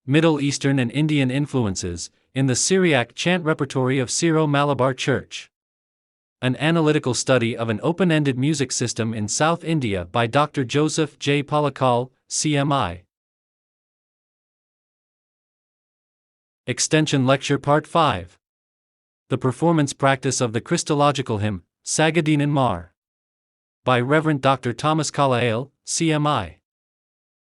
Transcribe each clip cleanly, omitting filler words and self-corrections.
Middle Eastern and Indian influences, in the Syriac Chant repertory of Syro Malabar Church. An analytical study of an open-ended music system in South India by Dr. Joseph J Palackal, CMI. Extension Lecture Part 5. The Performance Practice of the Christological Hymn, Sagdinan Mar. By Reverend Dr. Thomas Kalayil, CMI.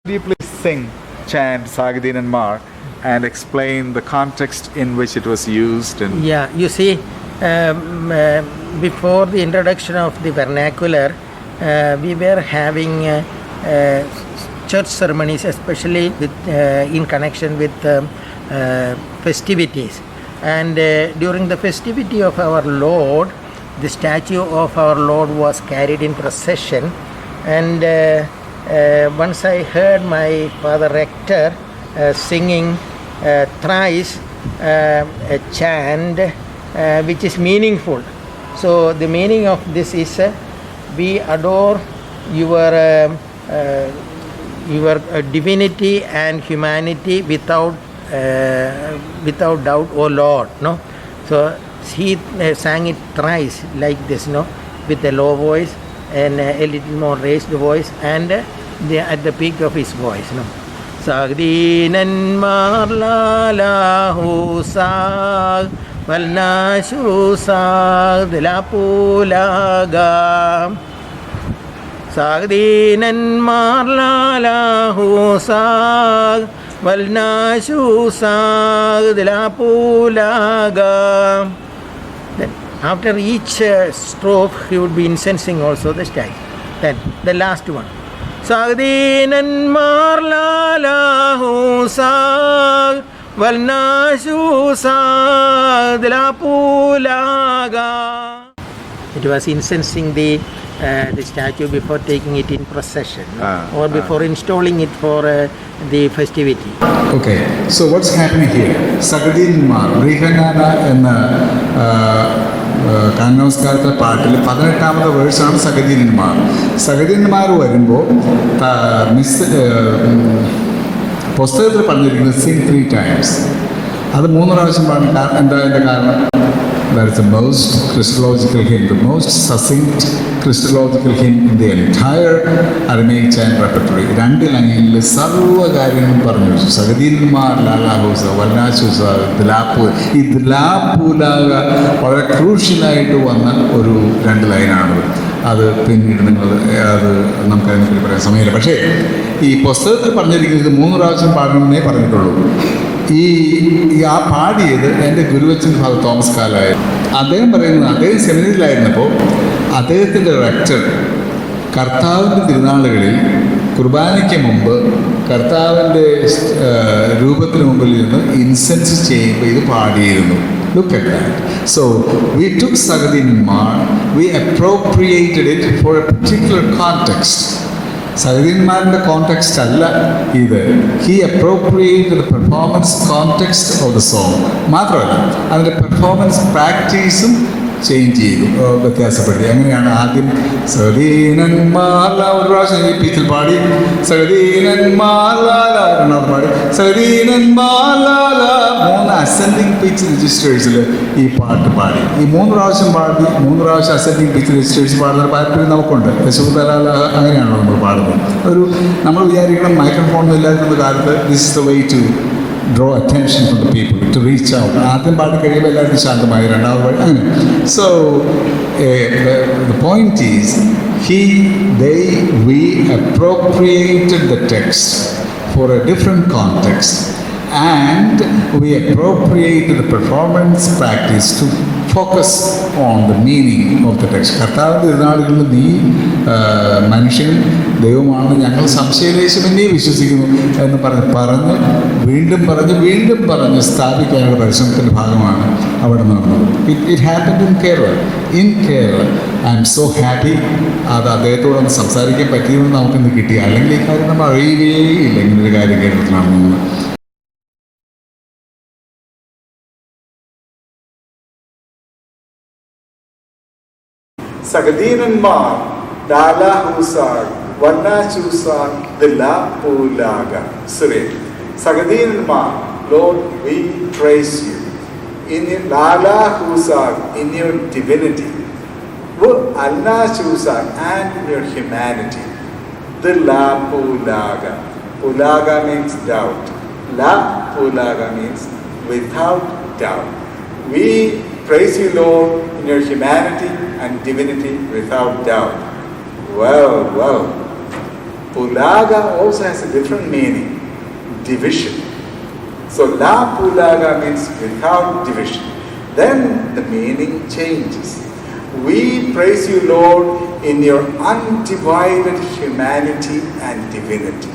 Could you please sing chant Sagdinan Mar and explain the context in which it was used? Yeah, you see, before the introduction of the vernacular, we were having church ceremonies, especially with, in connection with festivities. And during the festivity of our Lord, the statue of our Lord was carried in procession. And once I heard my Father Rector singing thrice a chant which is meaningful. So the meaning of this is we adore your divinity and humanity without doubt, O Lord. No, so he sang it thrice like this, no, with a low voice and a little more raised voice, and at the peak of his voice, no. Sagdinan marlalahu sag valnashu sag dilapulaga. Sagdinan marlalahu sag valnashu sag dilapulaga. Then after each strophe he would be incensing also the stanza. Then the last one. Sagdinan marlalahu sag valnashu sag dilapulaga. It was incensing the statue before taking it in procession or before installing it for the festivity. Okay, so what's happening here? Sagdinan Mar, Rihanana എന്ന കാനോസ്കാരത്തെ പാട്ടിൽ 18ാമത്തെ വേഴ്സാണ് സഗദീനൻ മാർ. സഗദീനൻ മാർ വരുമ്പോൾ പുസ്തകത്തിൽ പറഞ്ഞിരിക്കുന്നത് sing 3 times. അത് 3 പ്രാവശ്യം പാടും. എന്താ അതിൻ്റെ കാരണം? That is the most Christological hymn, the most succinct Christological hymn in the entire Aramaic chant repertory. 2 ലൈനിൽ സർവ്വ കാര്യങ്ങളും പറഞ്ഞു വെച്ചു. സഗദീന്മാർ ലാലാഹൂസ വല്ലാശൂസ ദിലാപ്പൂ. ഈ ദിലാപ്പൂലാക വളരെ ക്രൂഷ്യലായിട്ട് വന്ന ഒരു 2 ലൈനാണത്. അത് പിന്നീട് നിങ്ങൾ അത് നമുക്കതിനെപ്പറ്റി പറയാൻ സമയമില്ല. പക്ഷേ ഈ പുസ്തകത്തിൽ പറഞ്ഞിരിക്കുന്നത് 3 പ്രാവശ്യം പാടണമെന്നേ പറഞ്ഞിട്ടുള്ളൂ. ഈ ആ പാടിയത് എൻ്റെ ഗുരുവച്ചൻ ഫാദർ തോമസ് കാലായിരുന്നു. അദ്ദേഹം പറയുന്നത് അദ്ദേഹം സെമിനാറിലായിരുന്നപ്പോൾ അദ്ദേഹത്തിൻ്റെ റെക്ടർ കർത്താവിൻ്റെ തിരുനാളുകളിൽ കുർബാനയ്ക്ക് മുമ്പ് കർത്താവിൻ്റെ രൂപത്തിന് മുമ്പിൽ നിന്ന് ഇൻസെൻസ് ചെയ്യുമ്പോൾ ഇത് പാടിയിരുന്നു. Look at that. So we took Sagdinan Mar, we appropriated it for a particular context. സഗദീന്മാരുടെ കോണ്ടെക്സ്റ്റ് അല്ല ഇത്. He appropriated the performance context of the song. മാത്രമല്ല അതിൻ്റെ പെർഫോമൻസ് പ്രാക്ടീസും ചേഞ്ച് ചെയ്തു, വ്യത്യാസപ്പെടുത്തി. അങ്ങനെയാണ് ആദ്യം സഗദീനൻ മാല ഒരു പ്രാവശ്യം ഈ പീച്ചിൽ പാടി, സഗദീനൻ മാല 2ാമത് പാടി, സഗദീനൻ മാല 3 അസെൻഡിങ് പിച്ച് രജിസ്റ്റേഴ്സിൽ ഈ പാട്ട് പാടി. ഈ 3 പ്രാവശ്യം പാടി, 3 പ്രാവശ്യം അസെൻഡിങ് പിച്ച് രജിസ്റ്റേഴ്സ് പാടുന്ന പാരമ്പര്യം നമുക്കുണ്ട്. യശോദലാല അങ്ങനെയാണല്ലോ നമ്മൾ പാടുന്നത്. നമ്മൾ വിചാരിക്കണം മൈക്രോഫോൺ ഇല്ലാതിരുന്ന കാലത്ത് this is the way to draw attention from the people, to reach out. ആദ്യം പാടി കഴിയുമ്പോൾ എല്ലാവർക്കും ശാന്തമായി, 2ാമത് പാടി അങ്ങനെ. So the point is we appropriated the text for a different context, and we appropriated the performance practice to focus on the meaning of the text. കർത്താവിൻ്റെ തിരുനാളുകളിൽ നീ മനുഷ്യൻ ദൈവമാണ്, ഞങ്ങൾ സംശയലേശമെന്നേ വിശ്വസിക്കുന്നു എന്ന് പറഞ്ഞ് വീണ്ടും പറഞ്ഞ് സ്ഥാപിക്കാനുള്ള പരിശ്രമത്തിൻ്റെ ഭാഗമാണ് അവിടെ നടന്നത്. It happened in Kerala. I M so happy അത് അദ്ദേഹത്തോടൊന്ന് സംസാരിക്കാൻ പറ്റിയതെന്ന് നമുക്കിന്ന് കിട്ടി. അല്ലെങ്കിൽ ഈ കാര്യം നമ്മൾ അറിയുകയില്ല ഇങ്ങനൊരു കാര്യം കേരളത്തിൽ നടന്നു. Sagdinan Mar ലാലാഹൂസ വന്നാശൂസ ദിലാപ്പൂലാക. Syriac. Sagdinan, Lord, we praise you. In your Lala Husak, in your divinity. Allah Chusak, and in your humanity. The La Pulaga. Pulaga means doubt. La Pulaga means without doubt. We praise you, Lord, in your humanity and divinity without doubt. Well. Pulaga also has a different meaning. Division. So La Pulaga means without division. Then the meaning changes. We praise you, Lord, in your undivided humanity and divinity.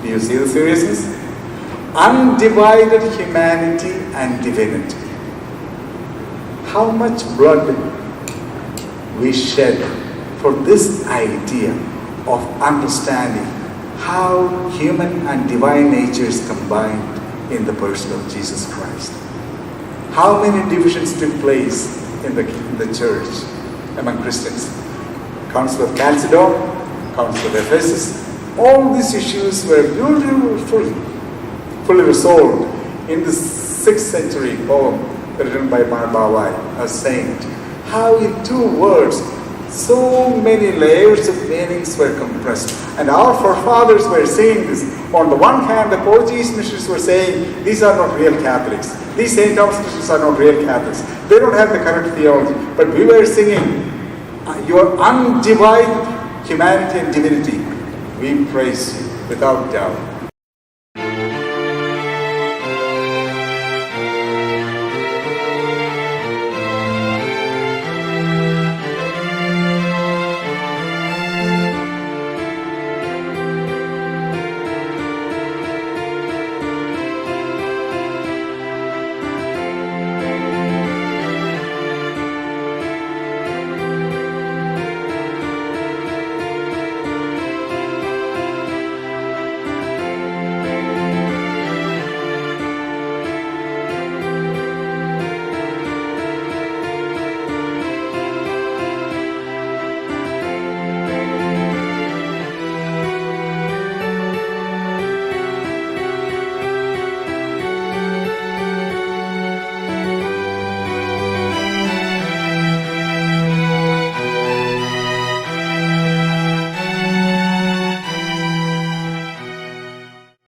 Do you see the seriousness? Undivided humanity and divinity. How much blood we shed for this idea of understanding how human and divine natures combined in the person of Jesus Christ. How many divisions took place in the church among Christians? Council of Chalcedon, Council of Ephesus, all these issues were fully resolved in the 6th century poem written by Bhavai, a saint. How in 2 words so many layers of meanings were compressed. And our forefathers were saying this. On the one hand, the Portuguese missionaries were saying, these are not real Catholics. These St. Thomas Christians are not real Catholics. They don't have the correct theology. But we were singing, your undivided humanity and divinity, we praise you without doubt.